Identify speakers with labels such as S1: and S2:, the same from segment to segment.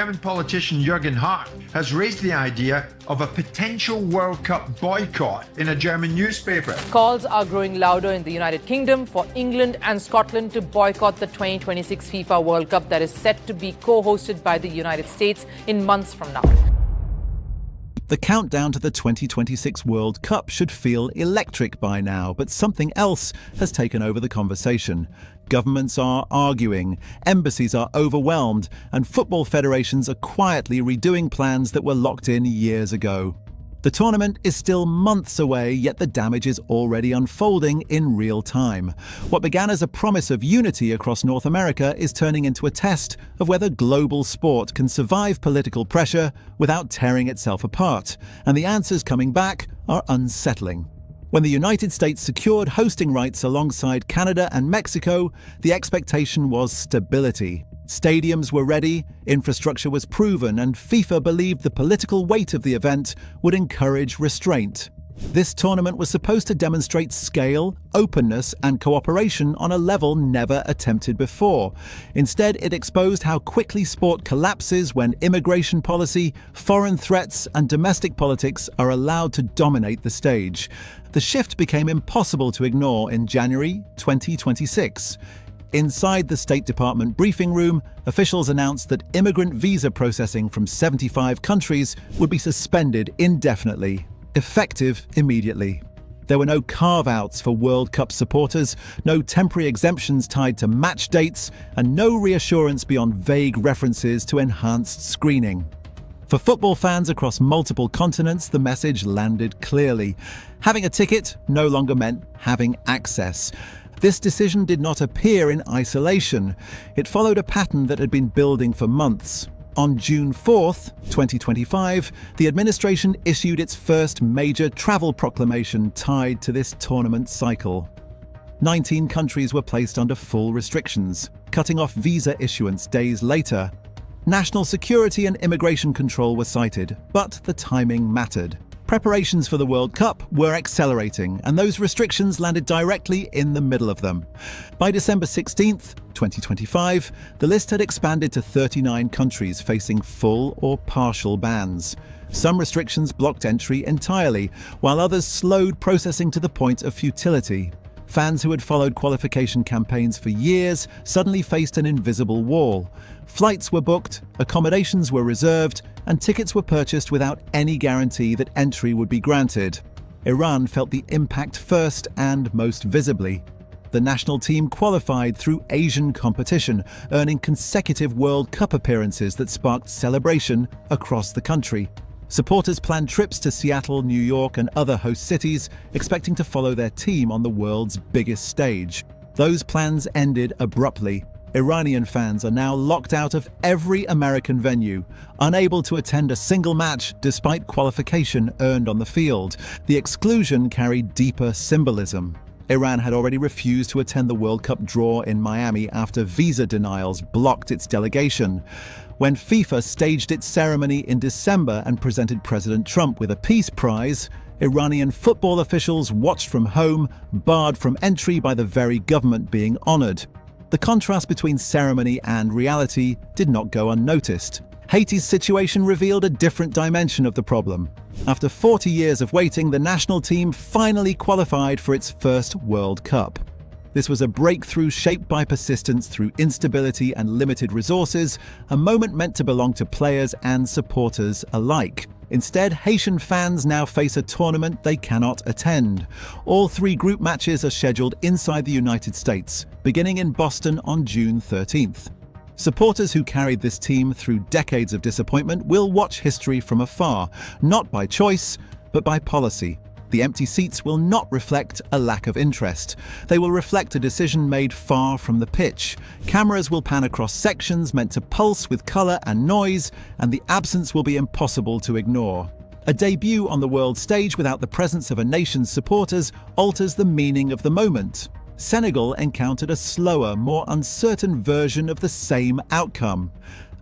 S1: German politician Jürgen Hart has raised the idea of a potential World Cup boycott in a German newspaper.
S2: Calls are growing louder in the United Kingdom for England and Scotland to boycott the 2026 FIFA World Cup that is set to be co-hosted by the United States in months from now.
S3: The countdown to the 2026 World Cup should feel electric by now, but something else has taken over the conversation. Governments are arguing, embassies are overwhelmed, and football federations are quietly redoing plans that were locked in years ago. The tournament is still months away, yet the damage is already unfolding in real time. What began as a promise of unity across North America is turning into a test of whether global sport can survive political pressure without tearing itself apart. And the answers coming back are unsettling. When the United States secured hosting rights alongside Canada and Mexico, the expectation was stability. Stadiums were ready, infrastructure was proven, and FIFA believed the political weight of the event would encourage restraint. This tournament was supposed to demonstrate scale, openness, and cooperation on a level never attempted before. Instead, it exposed how quickly sport collapses when immigration policy, foreign threats, and domestic politics are allowed to dominate the stage. The shift became impossible to ignore in January 2026. Inside the State Department briefing room, officials announced that immigrant visa processing from 75 countries would be suspended indefinitely, effective immediately. There were no carve-outs for World Cup supporters, no temporary exemptions tied to match dates, and no reassurance beyond vague references to enhanced screening. For football fans across multiple continents, the message landed clearly. Having a ticket no longer meant having access. This decision did not appear in isolation. It followed a pattern that had been building for months. On June 4th, 2025, the administration issued its first major travel proclamation tied to this tournament cycle. 19 countries were placed under full restrictions, cutting off visa issuance days later. National security and immigration control were cited, but the timing mattered. Preparations for the World Cup were accelerating, and those restrictions landed directly in the middle of them. By December 16th, 2025, the list had expanded to 39 countries facing full or partial bans. Some restrictions blocked entry entirely, while others slowed processing to the point of futility. Fans who had followed qualification campaigns for years suddenly faced an invisible wall. Flights were booked, accommodations were reserved, and tickets were purchased without any guarantee that entry would be granted. Iran felt the impact first and most visibly. The national team qualified through Asian competition, earning consecutive World Cup appearances that sparked celebration across the country. Supporters planned trips to Seattle, New York, and other host cities, expecting to follow their team on the world's biggest stage. Those plans ended abruptly. Iranian fans are now locked out of every American venue, unable to attend a single match despite qualification earned on the field. The exclusion carried deeper symbolism. Iran had already refused to attend the World Cup draw in Miami after visa denials blocked its delegation. When FIFA staged its ceremony in December and presented President Trump with a peace prize, Iranian football officials watched from home, barred from entry by the very government being honored. The contrast between ceremony and reality did not go unnoticed. Haiti's situation revealed a different dimension of the problem. After 40 years of waiting, the national team finally qualified for its first World Cup. This was a breakthrough shaped by persistence through instability and limited resources, a moment meant to belong to players and supporters alike. Instead, Haitian fans now face a tournament they cannot attend. All 3 group matches are scheduled inside the United States, beginning in Boston on June 13th. Supporters who carried this team through decades of disappointment will watch history from afar, not by choice, but by policy. The empty seats will not reflect a lack of interest. They will reflect a decision made far from the pitch. Cameras will pan across sections meant to pulse with colour and noise, and the absence will be impossible to ignore. A debut on the world stage without the presence of a nation's supporters alters the meaning of the moment. Senegal encountered a slower, more uncertain version of the same outcome.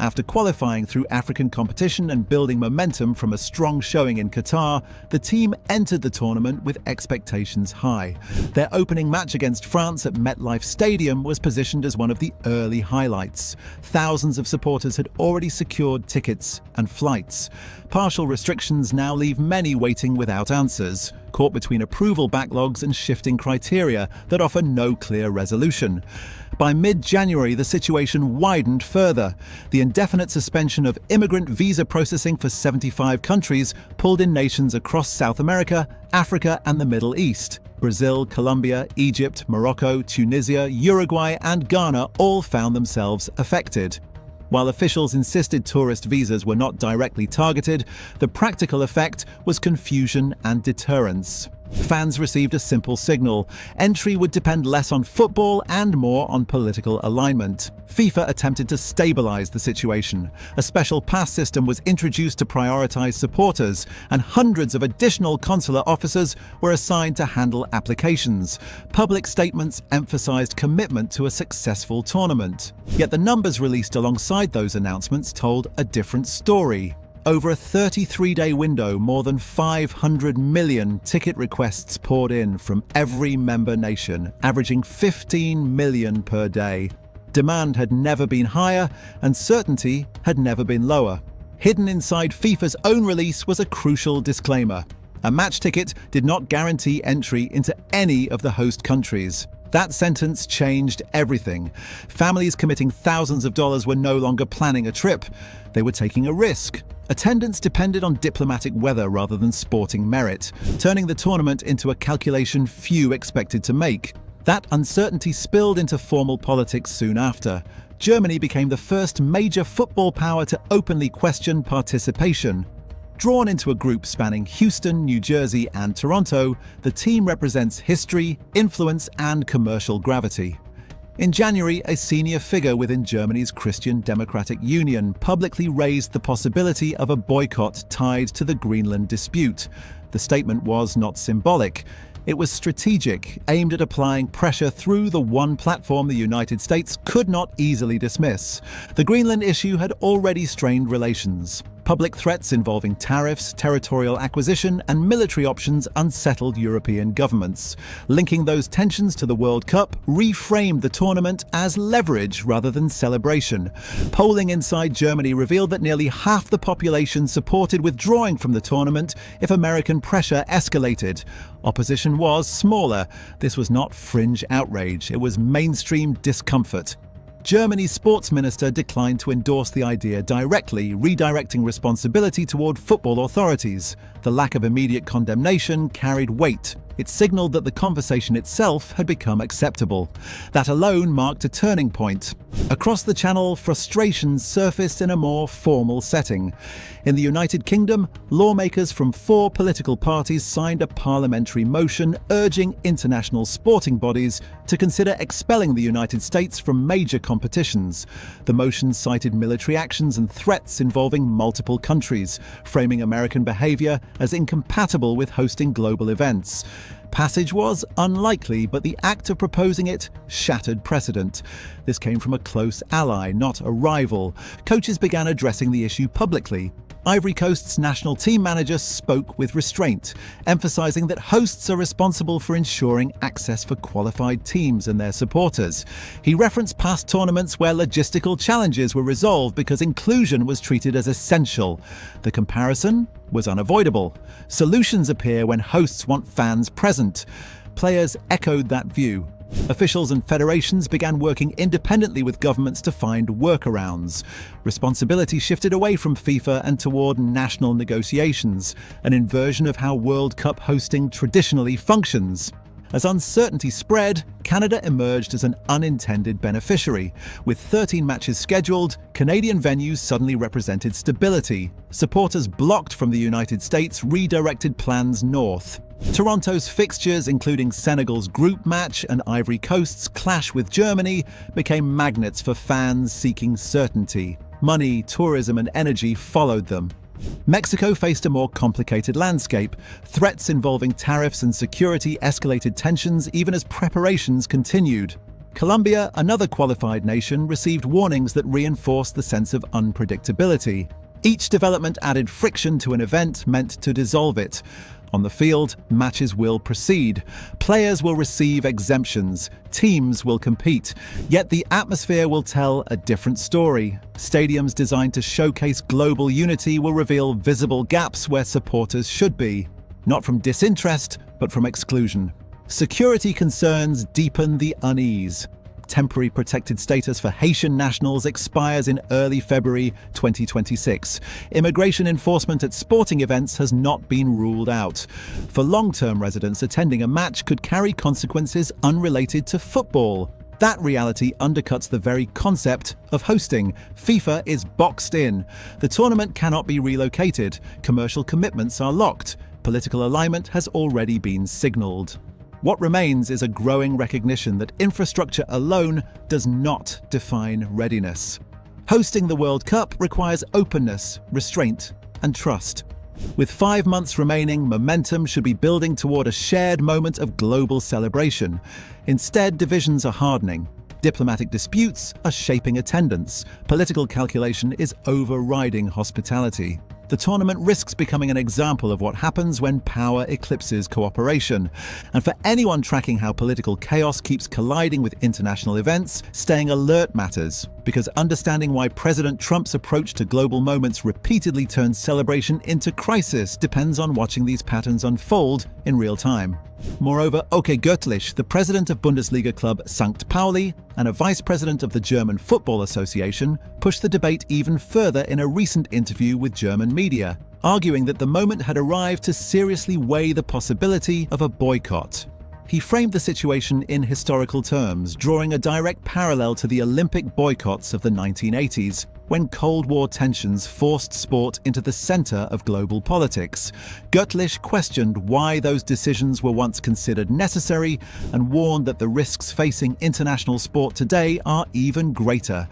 S3: After qualifying through African competition and building momentum from a strong showing in Qatar, the team entered the tournament with expectations high. Their opening match against France at MetLife Stadium was positioned as one of the early highlights. Thousands of supporters had already secured tickets and flights. Partial restrictions now leave many waiting without answers, caught between approval backlogs and shifting criteria that offer no clear resolution. By mid-January, the situation widened further. The indefinite suspension of immigrant visa processing for 75 countries pulled in nations across South America, Africa, and the Middle East. Brazil, Colombia, Egypt, Morocco, Tunisia, Uruguay, and Ghana all found themselves affected. While officials insisted tourist visas were not directly targeted, the practical effect was confusion and deterrence. Fans received a simple signal. Entry would depend less on football and more on political alignment. FIFA attempted to stabilize the situation. A special pass system was introduced to prioritize supporters, and hundreds of additional consular officers were assigned to handle applications. Public statements emphasized commitment to a successful tournament. Yet the numbers released alongside those announcements told a different story. Over a 33-day window, more than 500 million ticket requests poured in from every member nation, averaging 15 million per day. Demand had never been higher, and certainty had never been lower. Hidden inside FIFA's own release was a crucial disclaimer. A match ticket did not guarantee entry into any of the host countries. That sentence changed everything. Families committing thousands of dollars were no longer planning a trip. They were taking a risk. Attendance depended on diplomatic weather rather than sporting merit, turning the tournament into a calculation few expected to make. That uncertainty spilled into formal politics soon after. Germany became the first major football power to openly question participation. Drawn into a group spanning Houston, New Jersey, and Toronto, the team represents history, influence, and commercial gravity. In January, a senior figure within Germany's Christian Democratic Union publicly raised the possibility of a boycott tied to the Greenland dispute. The statement was not symbolic. It was strategic, aimed at applying pressure through the one platform the United States could not easily dismiss. The Greenland issue had already strained relations. Public threats involving tariffs, territorial acquisition, and military options unsettled European governments. Linking those tensions to the World Cup reframed the tournament as leverage rather than celebration. Polling inside Germany revealed that nearly half the population supported withdrawing from the tournament if American pressure escalated. Opposition was smaller. This was not fringe outrage, it was mainstream discomfort. Germany's sports minister declined to endorse the idea directly, redirecting responsibility toward football authorities. The lack of immediate condemnation carried weight. It signaled that the conversation itself had become acceptable. That alone marked a turning point. Across the Channel, frustrations surfaced in a more formal setting. In the United Kingdom, lawmakers from 4 political parties signed a parliamentary motion urging international sporting bodies to consider expelling the United States from major competitions. The motion cited military actions and threats involving multiple countries, framing American behavior as incompatible with hosting global events. Passage was unlikely, but the act of proposing it shattered precedent. This came from a close ally, not a rival. Coaches began addressing the issue publicly. Ivory Coast's national team manager spoke with restraint, emphasizing that hosts are responsible for ensuring access for qualified teams and their supporters. He referenced past tournaments where logistical challenges were resolved because inclusion was treated as essential. The comparison was unavoidable. Solutions appear when hosts want fans present. Players echoed that view. Officials and federations began working independently with governments to find workarounds. Responsibility shifted away from FIFA and toward national negotiations, an inversion of how World Cup hosting traditionally functions. As uncertainty spread, Canada emerged as an unintended beneficiary. With 13 matches scheduled, Canadian venues suddenly represented stability. Supporters blocked from the United States redirected plans north. Toronto's fixtures, including Senegal's group match and Ivory Coast's clash with Germany, became magnets for fans seeking certainty. Money, tourism, and energy followed them. Mexico faced a more complicated landscape. Threats involving tariffs and security escalated tensions even as preparations continued. Colombia, another qualified nation, received warnings that reinforced the sense of unpredictability. Each development added friction to an event meant to dissolve it. On the field, matches will proceed. Players will receive exemptions. Teams will compete. Yet the atmosphere will tell a different story. Stadiums designed to showcase global unity will reveal visible gaps where supporters should be. Not from disinterest, but from exclusion. Security concerns deepen the unease. Temporary protected status for Haitian nationals expires in early February 2026. Immigration enforcement at sporting events has not been ruled out. For long-term residents, attending a match could carry consequences unrelated to football. That reality undercuts the very concept of hosting. FIFA is boxed in. The tournament cannot be relocated. Commercial commitments are locked. Political alignment has already been signaled. What remains is a growing recognition that infrastructure alone does not define readiness. Hosting the World Cup requires openness, restraint, and trust. With 5 months remaining, momentum should be building toward a shared moment of global celebration. Instead, divisions are hardening. Diplomatic disputes are shaping attendance. Political calculation is overriding hospitality. The tournament risks becoming an example of what happens when power eclipses cooperation. And for anyone tracking how political chaos keeps colliding with international events, staying alert matters, because understanding why President Trump's approach to global moments repeatedly turns celebration into crisis depends on watching these patterns unfold in real time. Moreover, Oke Göttlich, the president of Bundesliga club St. Pauli and a vice president of the German Football Association, pushed the debate even further in a recent interview with German media, arguing that the moment had arrived to seriously weigh the possibility of a boycott. He framed the situation in historical terms, drawing a direct parallel to the Olympic boycotts of the 1980s, when Cold War tensions forced sport into the center of global politics. Göttlich questioned why those decisions were once considered necessary and warned that the risks facing international sport today are even greater.